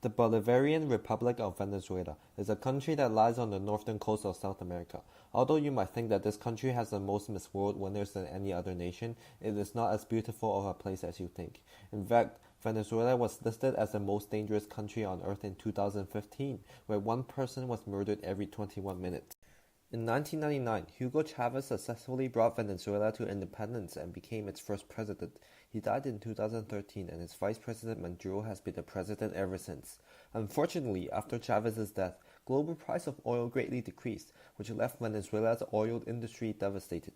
The Bolivarian Republic of Venezuela is a country that lies on the northern coast of South America. Although you might think that this country has the most Miss World winners than any other nation, it is not as beautiful of a place as you think. In fact, Venezuela was listed as the most dangerous country on earth in 2015, where one person was murdered every 21 minutes. In 1999, Hugo Chavez successfully brought Venezuela to independence and became its first president. He died in 2013 and his vice president Maduro has been the president ever since. Unfortunately, after Chavez's death, global price of oil greatly decreased, which left Venezuela's oil industry devastated.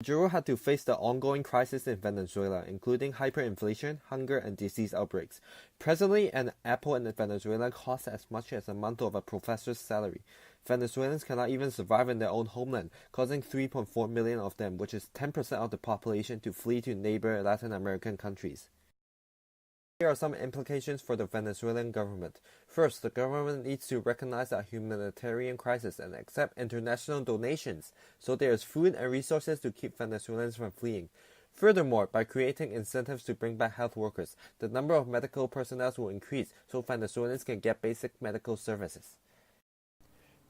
Maduro had to face the ongoing crisis in Venezuela, including hyperinflation, hunger, and disease outbreaks. Presently, an apple in Venezuela costs as much as a month of a professor's salary. Venezuelans cannot even survive in their own homeland, causing 3.4 million of them, which is 10% of the population, to flee to neighbor Latin American countries. Here are some implications for the Venezuelan government. First, the government needs to recognize a humanitarian crisis and accept international donations, so there is food and resources to keep Venezuelans from fleeing. Furthermore, by creating incentives to bring back health workers, the number of medical personnel will increase so Venezuelans can get basic medical services.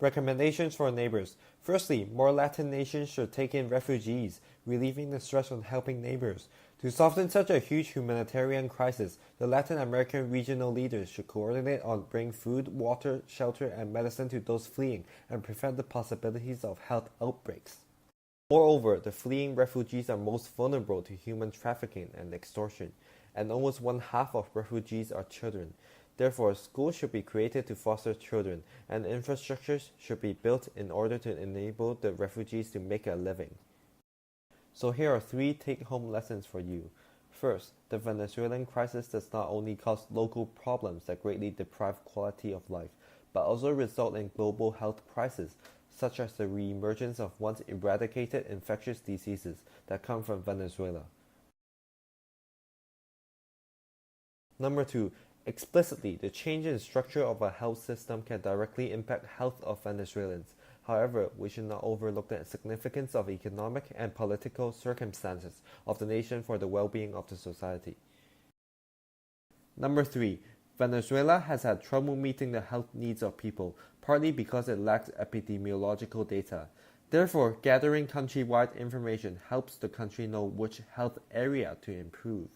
Recommendations for neighbors. Firstly, more Latin nations should take in refugees, relieving the stress on helping neighbors. To soften such a huge humanitarian crisis, the Latin American regional leaders should coordinate on bringing food, water, shelter, and medicine to those fleeing and prevent the possibilities of health outbreaks. Moreover, the fleeing refugees are most vulnerable to human trafficking and extortion, and almost one half of refugees are children. Therefore, schools should be created to foster children, and infrastructures should be built in order to enable the refugees to make a living. So here are 3 take-home lessons for you. First, the Venezuelan crisis does not only cause local problems that greatly deprive quality of life, but also result in global health crises, such as the re-emergence of once eradicated infectious diseases that come from Venezuela. Number 2. Explicitly, the change in structure of a health system can directly impact health of Venezuelans. However, we should not overlook the significance of economic and political circumstances of the nation for the well-being of the society. Number 3. Venezuela has had trouble meeting the health needs of people, partly because it lacks epidemiological data. Therefore, gathering countrywide information helps the country know which health area to improve.